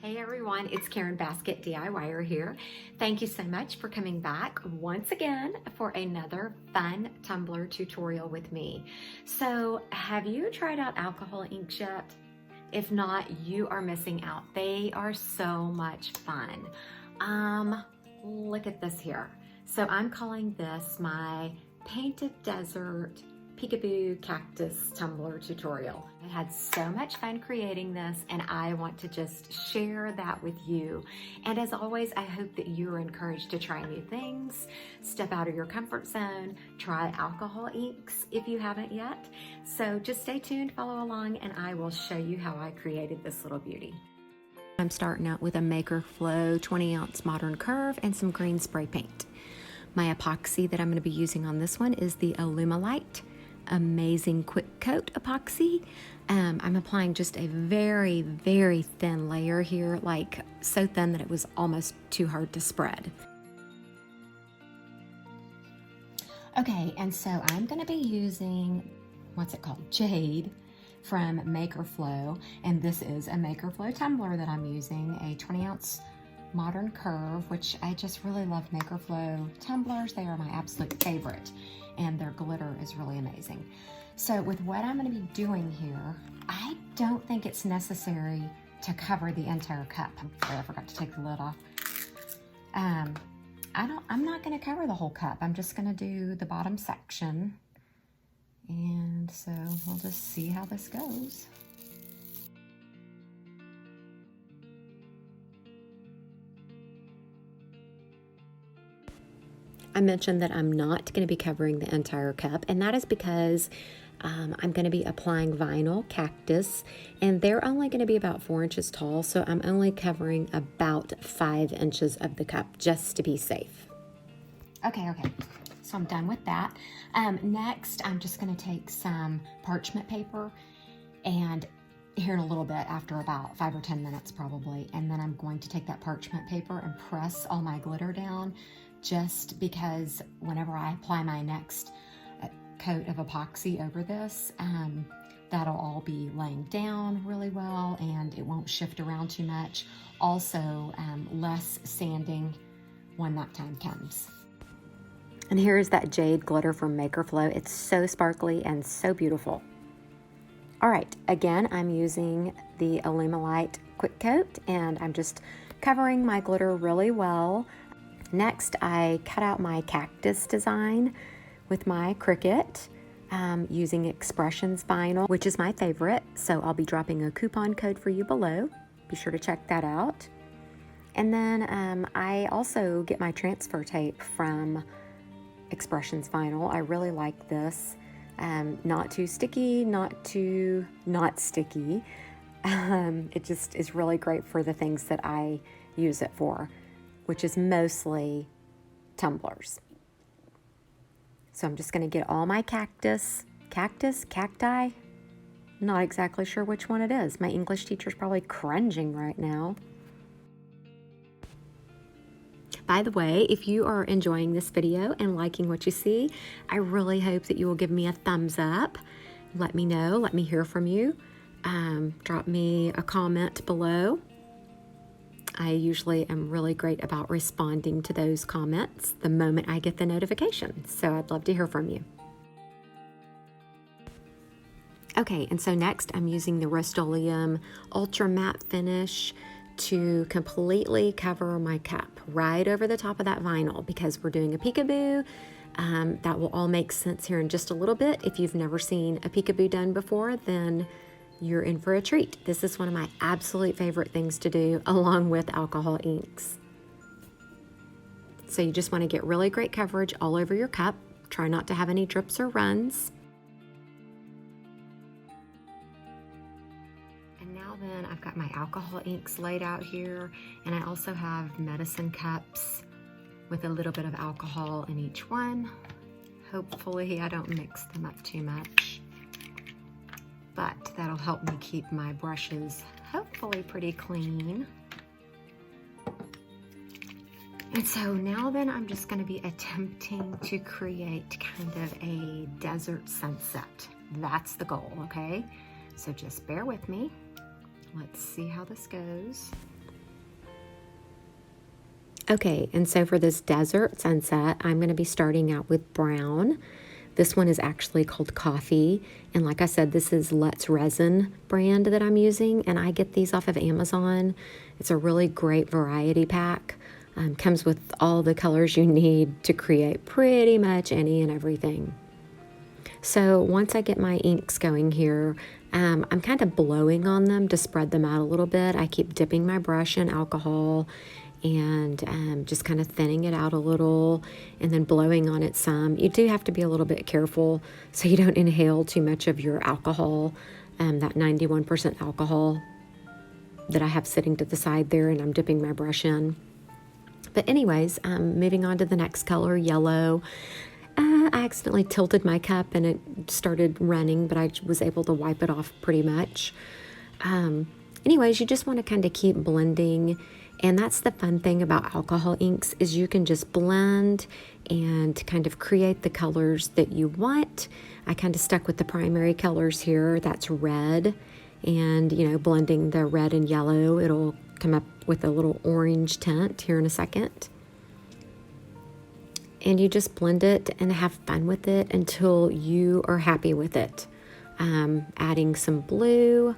Hey everyone, it's Karen Baskett DIYer here. Thank you so much for coming back once again for another fun tumbler tutorial with me. So have you tried out alcohol inks yet? If not, you are missing out. They are so much fun. Look at this here. So I'm calling this my Painted Desert Peekaboo Cactus Tumbler tutorial. I had so much fun creating this and I want to just share that with you. And as always, I hope that you're encouraged to try new things, step out of your comfort zone, try alcohol inks if you haven't yet. So just stay tuned, follow along, and I will show you how I created this little beauty. I'm starting out with a Maker Flow 20-ounce modern curve and some green spray paint. My epoxy that I'm going to be using on this one is the Alumilite Amazing Quick Coat epoxy. I'm applying just a very, very thin layer here, like so thin that it was almost too hard to spread. Okay, and so I'm going to be using, what's it called? Jade from Maker Flow, and this is a Maker Flow tumbler that I'm using, a 20-ounce modern curve, which I just really love Maker Flow tumblers. They are my absolute favorite, and their glitter is really amazing. So with what I'm going to be doing here, I don't think it's necessary to cover the entire cup. I'm sorry, I forgot to take the lid off. I'm not going to cover the whole cup. I'm just going to do the bottom section, and so we'll just see how this goes. I mentioned that I'm not going to be covering the entire cup, and that is because I'm going to be applying vinyl cactus, and they're only going to be about 4 inches tall, so I'm only covering about 5 inches of the cup just to be safe. Okay, so I'm done with that. Next, I'm just going to take some parchment paper, and here in a little bit, after about 5 or 10 minutes probably, and then I'm going to take that parchment paper and press all my glitter down, just because whenever I apply my next coat of epoxy over this, that'll all be laying down really well and it won't shift around too much. Also, less sanding when that time comes. And here's that jade glitter from Maker Flow. It's so sparkly and so beautiful. All right, again, I'm using the Alumilite Quick Coat, and I'm just covering my glitter really well. Next, I cut out my cactus design with my Cricut using Expressions vinyl, which is my favorite. So I'll be dropping a coupon code for you below. Be sure to check that out. And then I also get my transfer tape from Expressions vinyl. I really like this. Not too sticky, not sticky. It just is really great for the things that I use it for, which is mostly tumblers. So I'm just going to get all my cacti, not exactly sure which one it is. My English teacher's probably cringing right now. By the way, if you are enjoying this video and liking what you see, I really hope that you will give me a thumbs up. Let me know, let me hear from you. Drop me a comment below. I usually am really great about responding to those comments the moment I get the notification, so I'd love to hear from you. Okay, and so next I'm using the Rust-Oleum Ultra Matte Finish to completely cover my cup right over the top of that vinyl, because we're doing a peekaboo. That will all make sense here in just a little bit. If you've never seen a peekaboo done before, then you're in for a treat. This is one of my absolute favorite things to do along with alcohol inks. So you just want to get really great coverage all over your cup. Try not to have any drips or runs. And now then, I've got my alcohol inks laid out here, and I also have medicine cups with a little bit of alcohol in each one. Hopefully I don't mix them up too much, but that'll help me keep my brushes hopefully pretty clean. And so now then I'm just going to be attempting to create kind of a desert sunset. That's the goal, okay? So just bear with me. Let's see how this goes. Okay, and so for this desert sunset, I'm going to be starting out with brown. This one is actually called Coffee, and like I said, this is Let's Resin brand that I'm using, and I get these off of Amazon. It's a really great variety pack. Comes with all the colors you need to create pretty much any and everything. So once I get my inks going here, I'm kind of blowing on them to spread them out a little bit. I keep dipping my brush in alcohol and just kind of thinning it out a little and then blowing on it some. You do have to be a little bit careful so you don't inhale too much of your alcohol, that 91% alcohol that I have sitting to the side there, and I'm dipping my brush in. But anyways, moving on to the next color, yellow. I accidentally tilted my cup and it started running, but I was able to wipe it off pretty much. Anyways, you just want to kind of keep blending, and that's the fun thing about alcohol inks is you can just blend and kind of create the colors that you want. I kind of stuck with the primary colors here. That's red, and you know, blending the red and yellow, it'll come up with a little orange tint here in a second. And you just blend it and have fun with it until you are happy with it. Adding some blue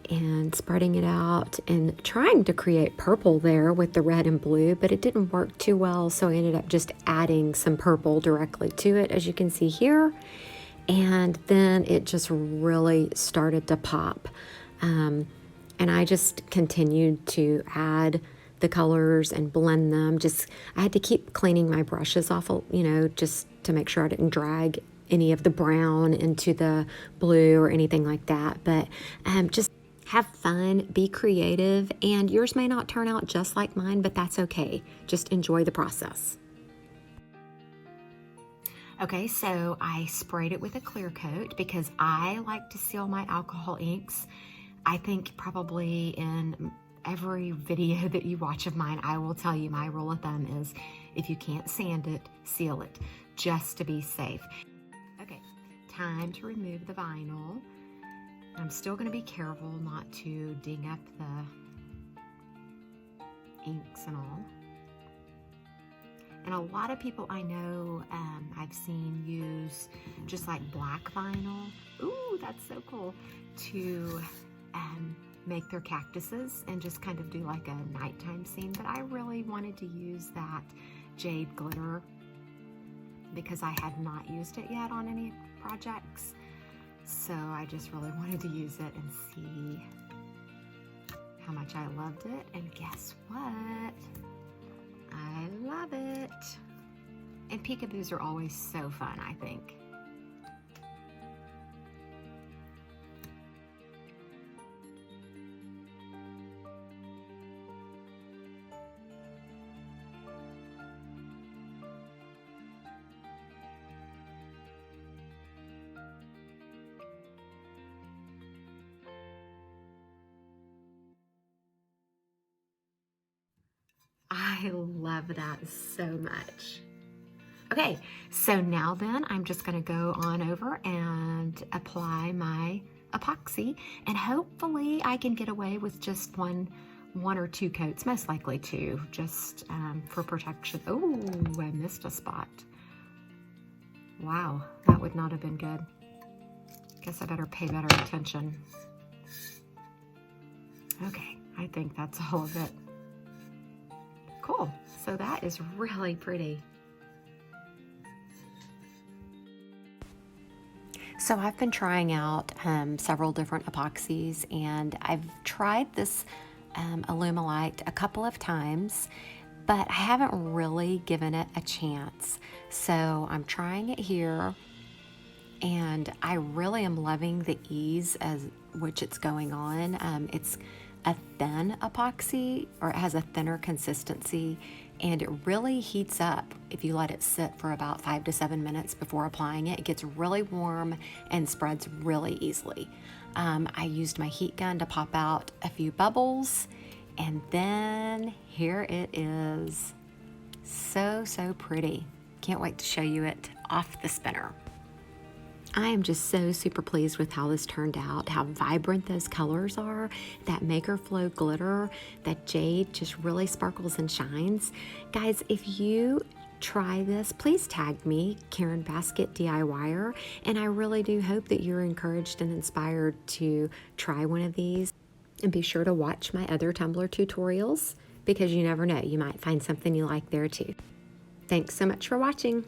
and spreading it out and trying to create purple there with the red and blue, but it didn't work too well, so I ended up just adding some purple directly to it, as you can see here. And then it just really started to pop. And I just continued to add the colors and blend them. I had to keep cleaning my brushes off, you know, just to make sure I didn't drag any of the brown into the blue or anything like that. But just have fun, be creative, and yours may not turn out just like mine, but that's okay. Just enjoy the process. Okay, so I sprayed it with a clear coat because I like to seal my alcohol inks. I think probably in every video that you watch of mine, I will tell you my rule of thumb is if you can't sand it, seal it, just to be safe. Okay, time to remove the vinyl. I'm still going to be careful not to ding up the inks and all. And a lot of people I know I've seen use just like black vinyl. Ooh, that's so cool. To make their cactuses and just kind of do like a nighttime scene. But I really wanted to use that jade glitter because I had not used it yet on any projects. So I just really wanted to use it and see how much I loved it. And guess what? I love it. And peekaboos are always so fun, I think. I love that so much. Okay, so now then I'm just gonna go on over and apply my epoxy, and hopefully I can get away with just one or two coats, most likely two, just for protection. Oh, I missed a spot. Wow, that would not have been good. Guess I better pay better attention. Okay, I think that's all of it. Cool, so that is really pretty. So I've been trying out several different epoxies, and I've tried this Alumilite a couple of times, but I haven't really given it a chance. So I'm trying it here, and I really am loving the ease as which it's going on. It's a thin epoxy, or it has a thinner consistency, and it really heats up if you let it sit for about 5 to 7 minutes before applying it. It gets really warm and spreads really easily. I used my heat gun to pop out a few bubbles, and then here it is. So pretty. Can't wait to show you it off the spinner. I am just so super pleased with how this turned out, how vibrant those colors are, that Maker Flow glitter, that jade just really sparkles and shines. Guys, if you try this, please tag me, Karen Baskett DIYer, and I really do hope that you're encouraged and inspired to try one of these. And be sure to watch my other tumbler tutorials because you never know, you might find something you like there too. Thanks so much for watching.